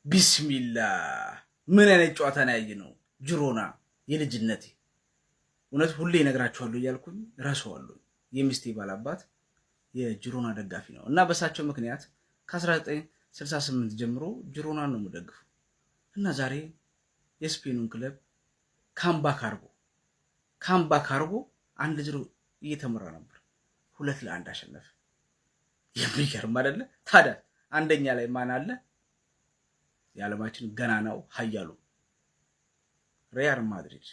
ቢስሚላህ ምን አይነት ጨዋታ ነው ያየነው? ጅሮና የልጅነቴ እውነት ሁሌ እነግራችኋለሁ እያልኩኝ ረሳዋለሁ። የሚስቴ ባላባት የጅሮና ደጋፊ ነው እና በሳቸው ምክንያት ከ1968 ጀምሮ ጅሮናን ነው የምደግፈው እና ዛሬ የስፔኑን ክለብ ካምባክ አርጎ 1-0 እየተመራ ነበር፣ 2-1 አሸነፈ። የሚገርም አይደለ? ታዲያ አንደኛ ላይ ማን አለ? የዓለማችን ገናናው ኃያሉ ሪያል ማድሪድ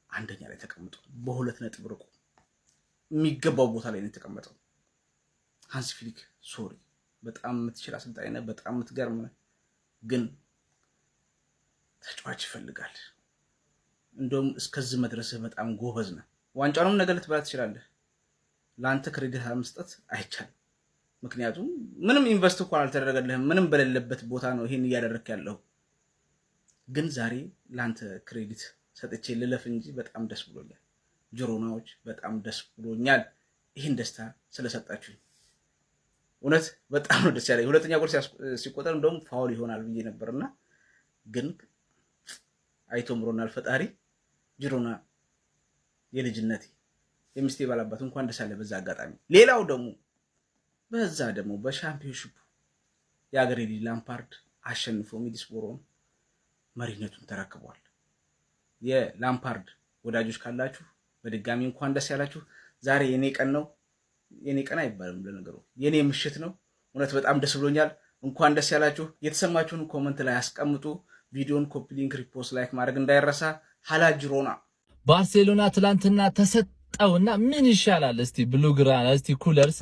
አንደኛ ላይ ተቀምጦ በ2 ነጥብ ርቆ የሚገባው ቦታ ላይ ነው የተቀመጠው። ሃንሲ ፍሊክ በጣም የምትችል አሰልጣኝ ነህ፣ በጣም የምትገርም ነህ፣ ግን ተጫዋች ይፈልጋል። እንደውም እስከዚህ መድረስህ በጣም ጎበዝ ነህ። ዋንጫውንም ነገ ልትበላ ትችላለህ። ለአንተ ክሬዲት መስጠት አይቻልም። ምክንያቱም ምንም ኢንቨስት እንኳን አልተደረገልህም። ምንም በሌለበት ቦታ ነው ይሄን እያደረክ ያለው። ግን ዛሬ ለአንተ ክሬዲት ሰጥቼ ልለፍ እንጂ በጣም ደስ ብሎኛል። ጅሮናዎች በጣም ደስ ብሎኛል ይሄን ደስታ ስለሰጣችሁኝ። እውነት በጣም ነው ደስ ያለኝ። ሁለተኛ ጎል ሲቆጠር እንደውም ፋውል ይሆናል ብዬ ነበርና ግን አይቶ ምሮናል ፈጣሪ። ጅሮና የልጅነቴ የሚስቴ ባላባት እንኳን ደስ አለ በዛ አጋጣሚ። ሌላው ደግሞ በሻምፒዮንሺፕ የአገሬ ልጅ ላምፓርድ አሸንፎ ሚድልስብሮን መሪነቱን ተረክቧል። የላምፓርድ ወዳጆች ካላችሁ በድጋሚ እንኳን ደስ ያላችሁ። ዛሬ የኔ ቀን ነው። የኔ ቀን አይባልም ለነገሩ፣ የኔ ምሽት ነው። እውነት በጣም ደስ ብሎኛል። እንኳን ደስ ያላችሁ። የተሰማችሁን ኮመንት ላይ አስቀምጡ። ቪዲዮን ኮፒ ሊንክ፣ ሪፖስት፣ ላይክ ማድረግ እንዳይረሳ። ሀላ ጅሮና ባርሴሎና ትላንትና ተሰጣውና ምን ይሻላል? እስቲ ብሉግራና እስቲ ኩለርስ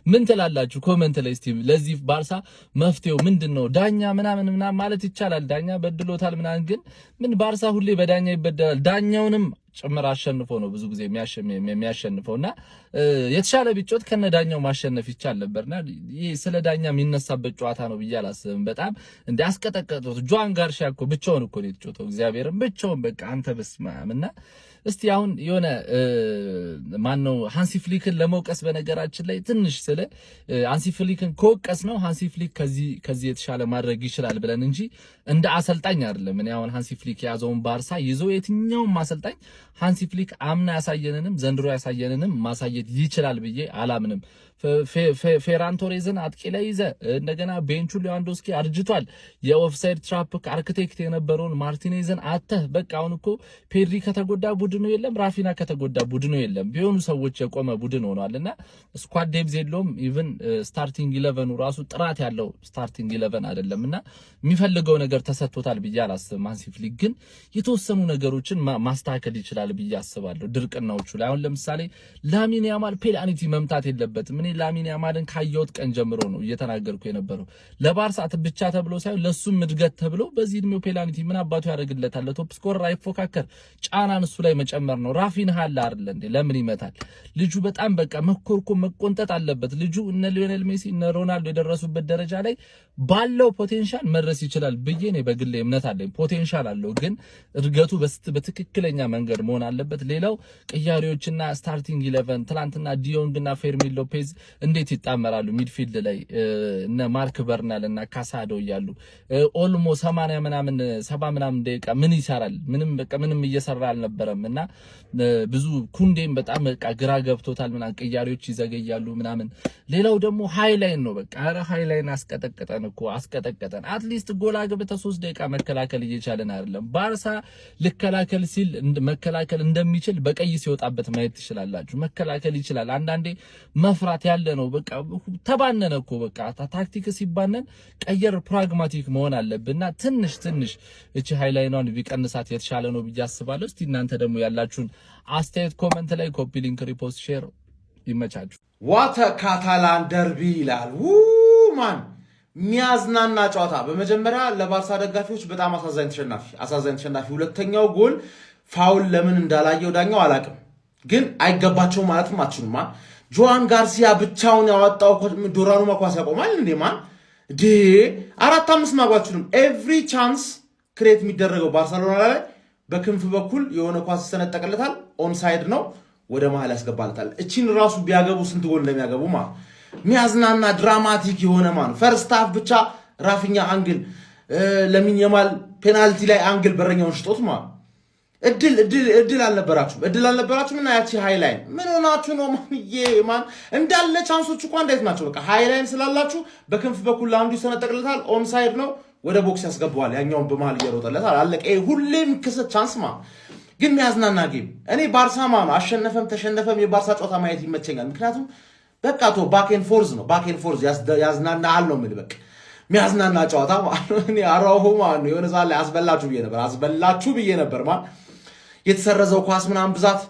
ምን ትላላችሁ? ኮሜንት ላይ እስቲ ለዚህ ባርሳ መፍትሄው ምንድነው? ዳኛ ምናምን ማለት ይቻላል። ዳኛ በድሎታል ምናምን፣ ግን ምን ባርሳ ሁሌ በዳኛ ይበደላል። ዳኛውንም ጭምር አሸንፎ ነው ብዙ ጊዜ የሚያሸንፈውና የተሻለ ቢጮት ከነዳኛው ማሸነፍ ይቻል ነበርና ይሄ ስለ ዳኛ የሚነሳበት ጨዋታ ነው ብዬ አላስብም። በጣም እንዲያስቀጠቀጡት ጆዋን ጋርሺያ እኮ ብቻውን እኮ ነው የተጫወተው። እግዚአብሔርን ብቻውን በቃ አንተ በስማምና እስቲ አሁን የሆነ ማነው ሃንሲ ፍሊክን ለመውቀስ በነገራችን ላይ ትንሽ ስለ ሃንሲ ፍሊክን ከወቀስ ነው ሃንሲ ፍሊክ ከዚህ የተሻለ ማድረግ ይችላል ብለን እንጂ እንደ አሰልጣኝ አይደለም። እኔ አሁን ሃንሲ ፍሊክ ያዘውን ባርሳ ይዞ የትኛውም አሰልጣኝ ሃንሲ ፍሊክ አምና ያሳየንንም ዘንድሮ ያሳየንንም ማሳየት ይችላል ብዬ አላምንም። ፌራን ቶሬዝን አጥቂ ላይ ይዘ እንደገና ቤንቹ ሌዋንዶስኪ አርጅቷል። የኦፍሳይድ ትራፕ አርክቴክት የነበረውን ማርቲኔዝን አተህ በቃ አሁን እኮ ፔድሪ ከተጎዳ ቡድኑ የለም፣ ራፊና ከተጎዳ ቡድኑ የለም። ቢሆኑ ሰዎች የቆመ ቡድን ሆኗልና ስኳድ ዴፕዝ የለውም። ኢቭን ስታርቲንግ 11ሩ ራሱ ጥራት ያለው ስታርቲንግ 11 አይደለምና የሚፈልገው ነገር ተሰጥቶታል ብዬ አላስብም። ሃንሲ ፍሊክ ግን የተወሰኑ ነገሮችን ማስተካከል ይችላል ብዬ አስባለሁ። ድርቅናዎቹ ላይ አሁን ለምሳሌ ላሚን ያማል ፔናልቲ መምታት የለበትም። እኔ ላሚን ያማልን ካየሁት ቀን ጀምሮ ነው እየተናገርኩ የነበረው። ለባርሳ ብቻ ተብሎ ሳይሆን ለሱም እድገት ተብሎ በዚህ እድሜው ፔናልቲ ምን አባቱ ያደርግለታል? ለቶፕ ስኮረር አይፎካከር፣ ጫናን እሱ ላይ መጨመር ነው። ራፊንሃ አለ አይደል እንዴ? ለምን ይመታል? ልጁ በጣም በቃ መኮርኮ መቆንጠጥ አለበት። ልጁ እነ ሊዮኔል ሜሲ እነ ሮናልዶ የደረሱበት ደረጃ ላይ ባለው ፖቴንሻል መድረስ ይችላል ብዬ ነው በግሌ እምነት አለኝ። ፖቴንሻል አለው፣ ግን እድገቱ በትክክለኛ መንገድ መሆን አለበት። ሌላው ቅያሪዎችና ስታርቲንግ 11 ትላንትና ዲዮንግና ፌርሚን ሎፔዝ እንዴት ይጣመራሉ ሚድፊልድ ላይ እነ ማርክ በርናል እና ካሳዶ እያሉ ኦልሞ 70 ምናምን ደቂቃ ምን ይሰራል? ምንም እየሰራ አልነበረም እና ብዙ ኩንዴም በጣም በቃ ግራ ገብቶታል ምናምን፣ ቅያሪዎች ይዘገያሉ ምናምን። ሌላው ደግሞ ሃይላይን ነው በቃ አረ ሃይላይን አስቀጠቀጠን። አትሊስት ጎል አግብተህ 3 ደቂቃ መከላከል እየቻለን አይደለም። ባርሳ ልከላከል ሲል መከላከል እንደሚችል በቀይ ሲወጣበት ማየት ትችላላችሁ። መከላከል ይችላል። አንዳንዴ መፍራት ያለ ነው በቃ ተባነነ እኮ በቃ ታክቲክ ሲባነን ቀየር ፕራግማቲክ መሆን አለብንና ትንሽ እቺ ሃይላይኗን ቢቀንሳት የተሻለ ነው ብዬ አስባለሁ። እስቲ እናንተ ደግሞ ያላችሁን አስተያየት ኮሜንት ላይ ኮፒ ሊንክ፣ ሪፖስት፣ ሼር ይመቻችሁ። ዋተ ካታላን ደርቢ ይላል ማን ሚያዝናና ጨዋታ። በመጀመሪያ ለባርሳ ደጋፊዎች በጣም አሳዛኝ ተሸናፊ። ሁለተኛው ጎል ፋውል ለምን እንዳላየው ዳኛው አላቅም፣ ግን አይገባቸው ማለትም አትችሉም። ጆዋን ጋርሲያ ብቻውን ያወጣው ዶራኑ ማኳስ ያቆማል እንዴ? ማን 4-5 ማግባችሁንም ኤቭሪ ቻንስ ክሬት የሚደረገው ባርሴሎና ላይ በክንፍ በኩል የሆነ ኳስ ተነጠቀለታል። ኦንሳይድ ነው፣ ወደ መሃል ያስገባለታል። እቺን ራሱ ቢያገቡ ስንት ጎል እንደሚያገቡ ሚያዝናና ድራማቲክ የሆነ ፈርስት ሃፍ ብቻ ራፊኛ አንግል ለሚን የማል ፔናልቲ ላይ አንግል በረኛውን ሽጦት ማለት እድል አልነበራችሁም እና ያቺ ሃይላይን ምን ሆናችሁ ነው ማን እንዳለ ቻንሶች እንኳን እንዴት ናቸው በቃ ሃይላይን ስላላችሁ በክንፍ በኩል ለአንዱ ይሰነጠቅለታል ኦንሳይድ ነው ወደ ቦክስ ያስገባዋል ያኛውን በመሃል እየሮጠለታል አለቀ ሁሌም ከሰ ቻንስ ግን የሚያዝናና ጌም እኔ ባርሳማ ነው አሸነፈም ተሸነፈም የባርሳ ጨዋታ ማየት ይመቸኛል ምክንያቱም በቃ ቶ ባክ ኤንድ ፎርዝ ያዝናናል ነው ምን በቃ የሚያዝናና ጨዋታ እኔ አራው ማን የሆነ ዛለ ላይ አስበላችሁ ብዬ ነበር ማን የተሰረዘው ኳስ ምናምን ብዛት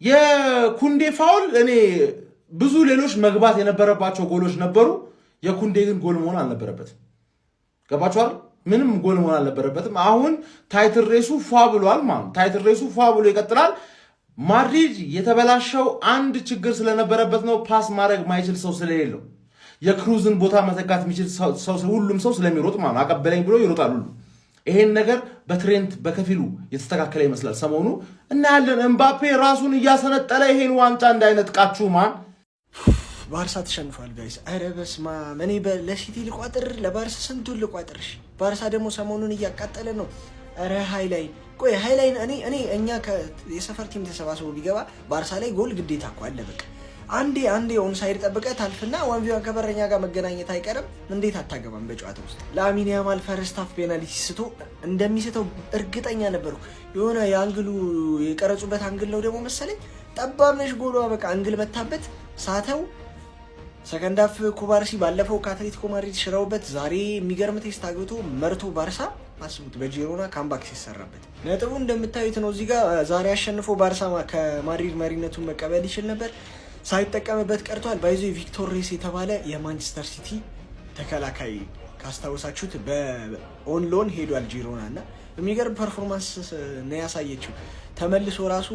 የኩንዴ ፋውል እኔ ብዙ ሌሎች መግባት የነበረባቸው ጎሎች ነበሩ የኩንዴ ግን ጎል መሆን አልነበረበትም ገባችኋል ምንም ጎል መሆን አልነበረበትም አሁን ታይትል ሬሱ ፏ ብሏል ታይትል ሬሱ ፏ ብሎ ይቀጥላል ማድሪድ የተበላሸው አንድ ችግር ስለነበረበት ነው ፓስ ማድረግ ማይችል ሰው ስለሌለው የክሩዝን ቦታ መተካት የሚችል ሰው ሁሉም ሰው ስለሚሮጥ አቀበለኝ ብሎ ይሮጣል ሁሉ ይሄን ነገር በትሬንት በከፊሉ የተስተካከለ ይመስላል ሰሞኑ እና ያለን ኤምባፔ ራሱን እያሰነጠለ ይሄን ዋንጫ እንዳይነጥቃችሁ ባርሳ ተሸንፏል ጋይስ አረ በስማ እኔ ለሲቲ ልቋጥር ለባርሳ ስንቱን ልቋጥርሽ ባርሳ ደግሞ ሰሞኑን እያቃጠለ ነው አረ ሃይላይን እኛ የሰፈር ቲም ተሰባስቦ ቢገባ ባርሳ ላይ ጎል ግዴታ እኮ አለ በቃ አንዴ ኦንሳይድ ጠብቀህ ታልፍና ዋንቪዋን ከበረኛ ጋር መገናኘት አይቀርም እንዴት አታገባም በጨዋታው ውስጥ ላሚን ያማል ፈርስት ሃፍ ፔናልቲ ስቶ እንደሚስተው እርግጠኛ ነበርኩ የሆነ የአንግሉ የቀረጹበት አንግል ነው ደግሞ መሰለኝ ጠባብ ነሽ ጎሏ በቃ አንግል መታበት ሳተው ሰከንድ ሃፍ ኩባርሲ ባለፈው ከአትሌቲኮ ማድሪድ ሽራውበት ዛሬ የሚገርም ቴስት አግብቶ መርቶ ባርሳ አስቡት በጂሮና ካምባክ ሲሰራበት ነጥቡ እንደምታዩት ነው እዚህ ጋር ዛሬ አሸንፎ ባርሳ ከማድሪድ መሪነቱን መቀበል ይችል ነበር ሳይጠቀምበት ቀርቷል ባይዞ ቪክቶር ሬስ የተባለ የማንቸስተር ሲቲ ተከላካይ ካስታውሳችሁት በኦንሎን ሄዷል ጂሮና እና የሚገርም ፐርፎርማንስ ነው ያሳየችው ተመልሶ ራሱ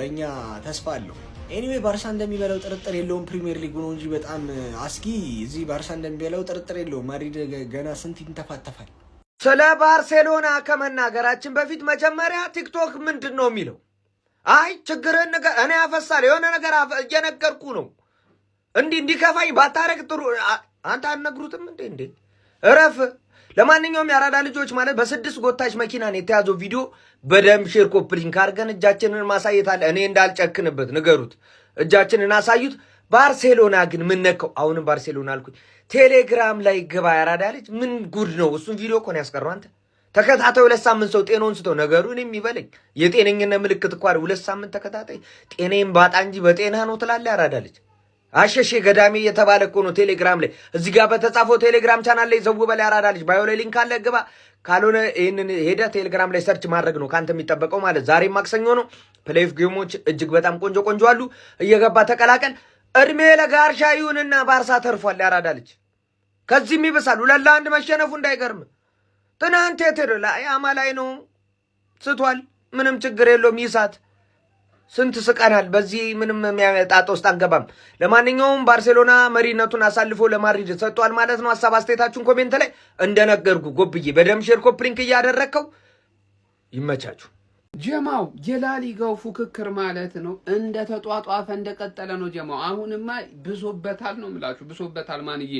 ለኛ ተስፋ አለው ኤኒዌይ ባርሳ እንደሚበላው ጥርጥር የለውም ፕሪሚየር ሊግ ነው እንጂ በጣም አስጊ እዚህ ባርሳ እንደሚበላው ጥርጥር የለውም ማድሪድ ገና ስንት ይንተፋተፋል ስለ ባርሴሎና ከመናገራችን በፊት መጀመሪያ ቲክቶክ ምንድነው የሚለው አይ ችግርን ነገር እኔ አፈሳል የሆነ ነገር እየነገርኩ ነው እንዲከፋኝ ባታረግ ጥሩ አንተ አነግሩትም እንዴ እረፍ ለማንኛውም ያራዳ ልጆች ማለት በስድስት ጎታች መኪና ነው የተያዘው ቪዲዮ በደም ሼር ኮፒ ሊንክ አድርገን እጃችንን ማሳየት አለ እኔ እንዳልጨክንበት ንገሩት እጃችንን አሳዩት ባርሴሎና ግን ምን ነካው አሁንም ባርሴሎና አልኩኝ ቴሌግራም ላይ ግባ ያራዳ ልጅ ምን ጉድ ነው እሱን ቪዲዮ እኮ ነው ያስቀረው አንተ ተከታታይ 2 ሳምንት ሰው ጤናውን ስቶ ነገሩ እኔም ይበለኝ የጤነኝነት ምልክት እኮ 2 ሳምንት ተከታታይ ጤኔን ባጣ እንጂ በጤና ነው ትላለህ ያራዳ ልጅ አሸሼ ገዳሜ የተባለ እኮ ነው ቴሌግራም ላይ እዚህ ጋር በተጻፈው ቴሌግራም ቻናል ላይ ዘው በላይ ያራዳ ልጅ ባዮ ላይ ሊንክ አለ ግባ ካልሆነ ይሄንን ሄደ ቴሌግራም ላይ ሰርች ማድረግ ነው ካንተ የሚጠበቀው ማለት ዛሬ ማክሰኞ ነው ፕሌይኦፍ ጌሞች እጅግ በጣም ቆንጆ አሉ እየገባ ተቀላቀል እድሜ ለጋርሻ ይሁንና ባርሳ ተርፏል ያራዳ ልጅ ከዚህም ይበሳል 2-1 መሸነፉ እንዳይገርም ትናንት የተደላ ያማላይ ነው ስቷል ምንም ችግር የለውም ይሳት ስንት ስቀናል በዚህ ምንም የሚያጣጣ ውስጥ አንገባም ለማንኛውም ባርሴሎና መሪነቱን አሳልፎ ለማድሪድ ሰጥቷል ማለት ነው ሐሳብ አስተያየታችሁን ኮሜንት ላይ እንደነገርኩ ጎብዬ በደም ሼር ኮፒ ሊንክ እያደረከው ይመቻችሁ ጀማው የላሊጋው ፉክክር ማለት ነው እንደ ተጧጧፈ እንደቀጠለ ነው ጀማው አሁንማ ብሶበታል ነው ምላችሁ ብሶበታል ማንዬ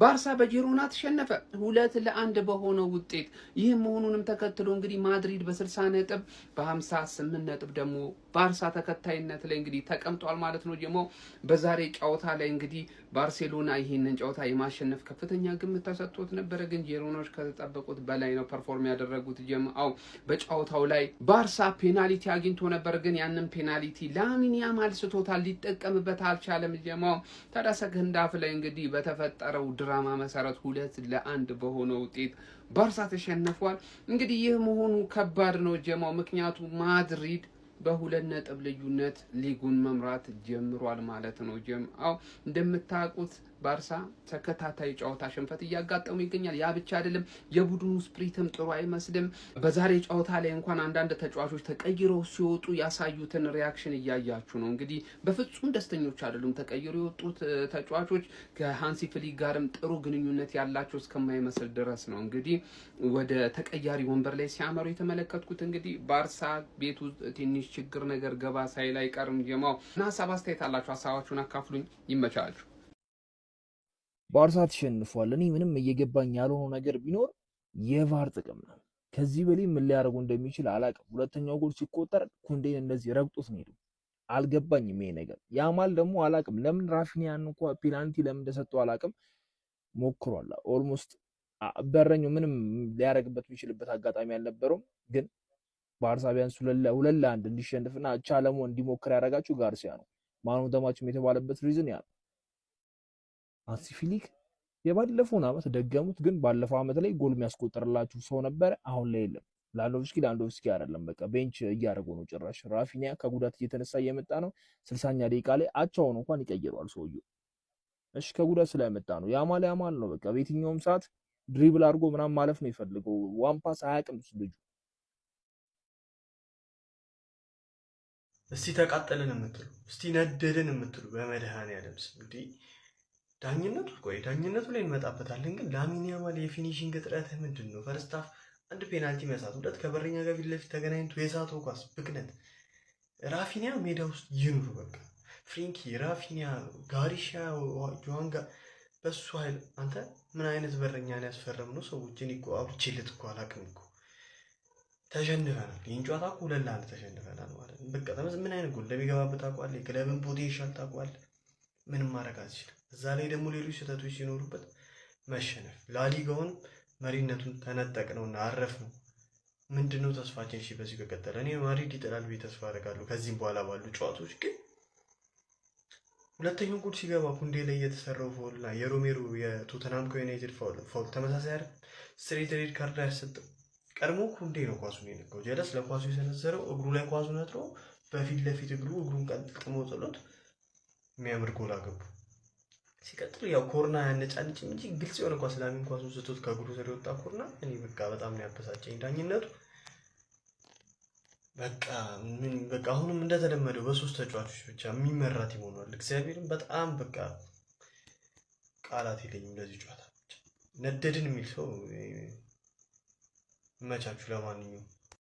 ባርሳ በጂሮና ተሸነፈ 2-1 በሆነው ውጤት ይህ መሆኑንም ተከትሎ እንግዲህ ማድሪድ በ60 ነጥብ በ58 ነጥብ ደግሞ ባርሳ ተከታይነት ላይ እንግዲህ ተቀምጧል ማለት ነው ጀማው በዛሬ ጨዋታ ላይ እንግዲህ ባርሴሎና ይሄንን ጨዋታ የማሸነፍ ከፍተኛ ግምት ተሰጥቶት ነበር ግን ጂሮናዎች ከተጠበቁት በላይ ነው ፐርፎርም ያደረጉት ጀማው በጨዋታው ላይ ባርሳ ፔናልቲ አግኝቶ ነበር ግን ያንን ፔናልቲ ላሚን ያማል ስቶታል ሊጠቀምበት አልቻለም ጀማው ታዲያ ሰከንድ ሃፍ ላይ እንግዲህ በተፈጠረው ድራማ መሰረት 2-1 በሆነው ውጤት ባርሳ ተሸንፏል እንግዲህ ይህ መሆኑ ከባድ ነው ጀማው ምክንያቱም ማድሪድ በሁለት ነጥብ ልዩነት ሊጉን መምራት ጀምሯል ማለት ነው ጀማው እንደምታውቁት ባርሳ ተከታታይ ጨዋታ ሽንፈት እያጋጠሙ ይገኛል ያ ብቻ አይደለም የቡድኑ ስፕሪትም ጥሩ አይመስልም በዛሬ ጨዋታ ላይ እንኳን አንዳንድ ተጫዋቾች ተቀይረው ሲወጡ ያሳዩትን ሪአክሽን እያያችሁ ነው እንግዲህ በፍጹም ደስተኞች አይደሉም ተቀይረው የወጡት ተጫዋቾች ከሃንሲ ፍሊክ ጋርም ጥሩ ግንኙነት ያላቸው እስከማይመስል ድረስ ነው እንግዲህ ወደ ተቀያሪ ወንበር ላይ ሲያመሩ የተመለከትኩት እንግዲህ ባርሳ ቤቱ ትንሽ ችግር ነገር ገባ ሳይል አይቀርም ጀማው እና ሐሳብ አስተያየት አላችሁ ሐሳባችሁን አካፍሉኝ ይመቻችሁ ባርሳ ተሸንፏል። እኔ ምንም እየገባኝ ያልሆነው ነገር ቢኖር የቫር ጥቅም ነው። ከዚህ በላይ ምን ሊያደርጉ እንደሚችል አላቅም። ሁለተኛው ጎል ሲቆጠር ኩንዴን እንደዚህ ረግጦት ነው ሄዱ። አልገባኝም ይሄ ነገር። ያማል ደግሞ አላቅም ለምን ራፊኒያን እንኳን ፔናልቲ ለምን እንደሰጠው አላቅም። ሞክሯል። ኦልሞስት በረኛው ምንም ሊያደርግበት የሚችልበት አጋጣሚ አልነበረውም። ግን ባርሳ ቢያንስ 2-1 እንዲሸንፍና አቻ ለመሆን እንዲሞክር ያደረጋችሁ ጋርሲያ ነው። ማን ኦፍ ዘ ማችም የተባለበት ሪዝን ያ ነው። ሃንሲ ፍሊክ የባለፈውን ዓመት ደገሙት፣ ግን ባለፈው ዓመት ላይ ጎል የሚያስቆጥርላችሁ ሰው ነበረ። አሁን ላይ የለም። ላንዶቭስኪ አይደለም፣ በቃ ቤንች እያደረጉ ነው። ጭራሽ ራፊኒያ ከጉዳት እየተነሳ እየመጣ ነው። 60ኛ ደቂቃ ላይ አቻውን እንኳን ይቀይረዋል ሰውየው። እሺ ከጉዳት ስለመጣ ነው። ያማል ነው። በቃ በየትኛውም ሰዓት ድሪብል አድርጎ ምናምን ማለፍ ነው የሚፈልገው። ዋን ፓስ አያውቅም ልጁ። እስቲ ተቃጠልን የምትሉ እስቲ ነደድን የምትሉ በመድኃኔዓለም ስም እንዲህ ዳኝነቱ ላይ እንመጣበታለን። ግን ላሚን ያማል የፊኒሽንግ እጥረትህ ምንድን ነው? ፈርስት ሃፍ አንድ ፔናልቲ መሳት፣ ሁለት ከበረኛ ጋር ፊት ለፊት ተገናኝቶ የሳተው ኳስ ብክነት። ራፊኒያ ሜዳ ውስጥ ይኑሩ በቃ። ፍሪንኪ፣ ራፊኒያ፣ ጋሪሻ፣ ጆዋንጋ በሱ ኃይል አንተ ምን አይነት በረኛ ነው ያስፈረምነው? ሰዎችን እኮ አውርቼልት እኮ አላውቅም እኮ ተሸንፈናል። ይህን ጨዋታ እኮ 2-1 ተሸንፈናል ማለት ነው። በቃ ምን አይነት ጎል እንደሚገባበት ታውቃለህ። የክለብን ፖቴንሻል ታውቃለህ። ምንም ማድረግ አትችልም። እዛ ላይ ደግሞ ሌሎች ስህተቶች ሲኖሩበት መሸነፍ። ላሊጋውን መሪነቱን ተነጠቅ ነውና አረፍ ነው። ምንድነው ተስፋችን? እሺ በዚህ ከቀጠለ እኔ ማድሪድ ይጥላል ብዬ ተስፋ አደርጋለሁ። ከዚህም በኋላ ባሉ ጨዋታዎች ግን ሁለተኛው ጎል ሲገባ ኩንዴ ላይ የተሰራው ፋውል እና የሮሜሮ የቶተናም ከዩናይትድ ፋውል ተመሳሳይ አይደል? ስትሬት ሬድ ካርድ አያሰጥም። ቀድሞ ኩንዴ ነው ኳሱን የነካው። ጀለስ ለኳሱ የሰነዘረው እግሩ ላይ ኳሱን ነጥሮ በፊት ለፊት እግሩን ቀጥቅሞ ጥሎት የሚያምር ጎል አገቡ። ሲቀጥል ያው ኮርና ያነጫንጭም እንጂ ግልጽ የሆነ ኳስ ላሚን ኳሱን ስቶት ከእግሩ ስር የወጣ ኮርና። እኔ በቃ በጣም ነው ያበሳጨኝ ዳኝነቱ። በቃ አሁንም እንደተለመደው በሶስት ተጫዋቾች ብቻ የሚመራ ቲም ሆኗል። እግዚአብሔርን በጣም በቃ ቃላት የለኝም ለዚህ ጨዋታ። ነደድን የሚል ሰው መቻችሁ። ለማንኛውም